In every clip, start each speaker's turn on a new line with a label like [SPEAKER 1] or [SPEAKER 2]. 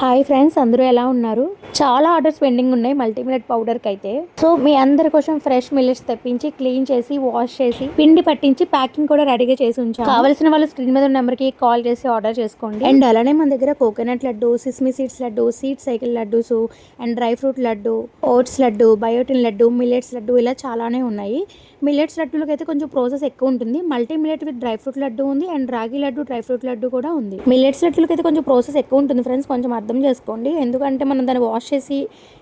[SPEAKER 1] Hi friends, అందరూ ఎలా ఉన్నారు? చాలా ఆర్డర్స్ పెండింగ్ ఉన్నాయి మల్టీ మిల్లెట్ పౌడర్కి అయితే. సో మీ అందరి కోసం ఫ్రెష్ మిల్లెట్స్ తెప్పించి క్లీన్ చేసి వాష్ చేసి పిండి పట్టించి ప్యాకింగ్ కూడా రెడీగా చేసి ఉంచాను. కావాల్సిన వాళ్ళు స్క్రీన్ మీద ఉన్న నెంబర్కి కాల్ చేసి ఆర్డర్ చేసుకోండి. అండ్ అలానే మన దగ్గర coconut laddu, sesame seeds laddu, seed cycle laddus and dry fruit laddu, oats laddu, biotin laddu, millets laddu ఇలా చాలానే ఉన్నాయి. మిల్లెట్స్ లడ్డూలకు అయితే కొంచెం ప్రాసెస్ ఎక్కువ ఉంటుంది. Multi millet with dry fruit laddu ఉంది అండ్ రాగి లడ్డు, డ్రై ఫ్రూట్ లడ్డు కూడా ఉంది. మిల్లెట్స్ లడ్డూలకు అయితే కొంచెం ప్రాసెస్ ఎక్కువ ఉంటుంది ఫ్రెండ్స్, కొంచెం అర్థం చేసుకోండి. ఎందుకంటే మనం దాన్ని వాష్ చేసి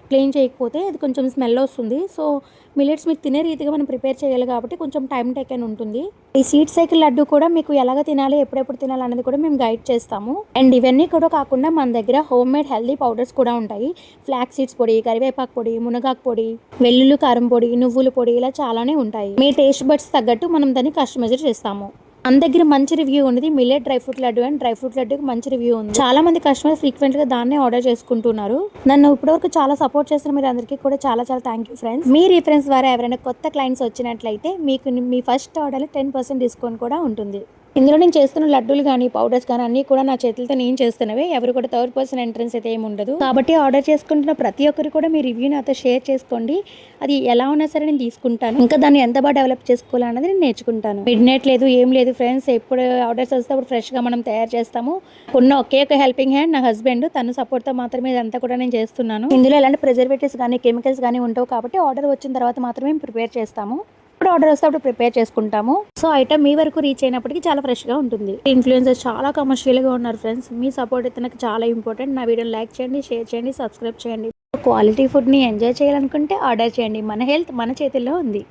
[SPEAKER 1] క్లీన్ చేయకపోతే అది కొంచెం స్మెల్ వస్తుంది. సో మిల్లెట్స్ మీకు తినే రీతిగా మనం ప్రిపేర్ చేయాలి కాబట్టి కొంచెం టైం టేకెన్ ఉంటుంది. ఈ సీడ్ సైకిల్ లడ్డు కూడా మీకు ఎలాగ తినాలి, ఎప్పుడెప్పుడు తినాలి అనేది కూడా మేము గైడ్ చేస్తాము. అండ్ ఇవన్నీ కూడా కాకుండా మన దగ్గర హోమ్ మేడ్ హెల్దీ పౌడర్స్ కూడా ఉంటాయి. ఫ్లాక్ సీడ్స్ పొడి, కరివేపాకు పొడి, మునగాకు పొడి, వెల్లుల్లి కారం పొడి, నువ్వుల పొడి ఇలా చాలానే ఉంటాయి. మీ టేస్ట్ బడ్స్ తగ్గట్టు మనం దాన్ని కస్టమైజ్ చేస్తాము. మన దగ్గర మంచి రివ్యూ ఉంది. Millet dry fruit laddu and dry fruit లడ్డుకి మంచి రివ్యూ ఉంది. చాలా మంది కస్టమర్స్ ఫ్రీక్వెంట్ గా దాన్నే ఆర్డర్ చేసుకుంటున్నారు. నన్ను ఇప్పటివరకు చాలా సపోర్ట్ చేస్తున్న మీరు అందరికీ కూడా చాలా చాలా thank you friends. Me reference ద్వారా ఎవరైనా కొత్త క్లయింట్స్ వచ్చినట్లయితే మీకు మీ ఫస్ట్ ఆర్డర్లో 10% డిస్కౌంట్ కూడా ఉంటుంది. ఇందులో నేను చేస్తున్న లడ్డూలు కానీ పౌడర్స్ కానీ అన్నీ కూడా నా చేతులతో నేను చేస్తున్నవే. ఎవరు కూడా థర్డ్ పర్సన్ ఎంట్రన్స్ అయితే ఏమి ఉండదు. కాబట్టి ఆర్డర్ చేసుకుంటున్న ప్రతి ఒక్కరు కూడా మీ రివ్యూ నాతో షేర్ చేసుకోండి. అది ఎలా ఉన్నా సరే నేను తీసుకుంటాను. ఇంకా దాన్ని ఎంత బాగా డెవలప్ చేసుకోవాలన్నది నేను నేర్చుకుంటాను. మిడ్ నైట్ లేదు, ఏం లేదు ఫ్రెండ్స్. ఎప్పుడు ఆర్డర్స్ వస్తే అప్పుడు ఫ్రెష్గా మనం తయారు చేస్తాము. ఉన్న ఒకే ఒక హెల్పింగ్ హ్యాండ్ నా హస్బెండ్, తన సపోర్ట్తో మాత్రమే ఇదంతా కూడా నేను చేస్తున్నాను. ఇందులో ఎలాంటి ప్రిజర్వేటివ్స్ కానీ కెమికల్స్ కానీ ఉండవు కాబట్టి ఆర్డర్ వచ్చిన తర్వాత మాత్రమే ప్రిపేర్ చేస్తాము. ఇప్పుడు ఆర్డర్ వస్తే అప్పుడు ప్రిపేర్ చేసుకుంటాము. సో ఐటమ్ మీ వరకు రీచ్ అయినప్పటికీ చాలా ఫ్రెష్గా ఉంటుంది. ఇన్ఫ్లుయెన్సర్స్ చాలా కమర్షియల్గా ఉన్నారు ఫ్రెండ్స్. మీ సపోర్ట్ అయితే నాకు చాలా ఇంపార్టెంట్. నా వీడియోని లైక్ చేయండి, షేర్ చేయండి, సబ్స్క్రైబ్ చేయండి. క్వాలిటీ ఫుడ్ని ఎంజాయ్ చేయాలనుకుంటే ఆర్డర్ చేయండి. మన హెల్త్ మన చేతుల్లో ఉంది.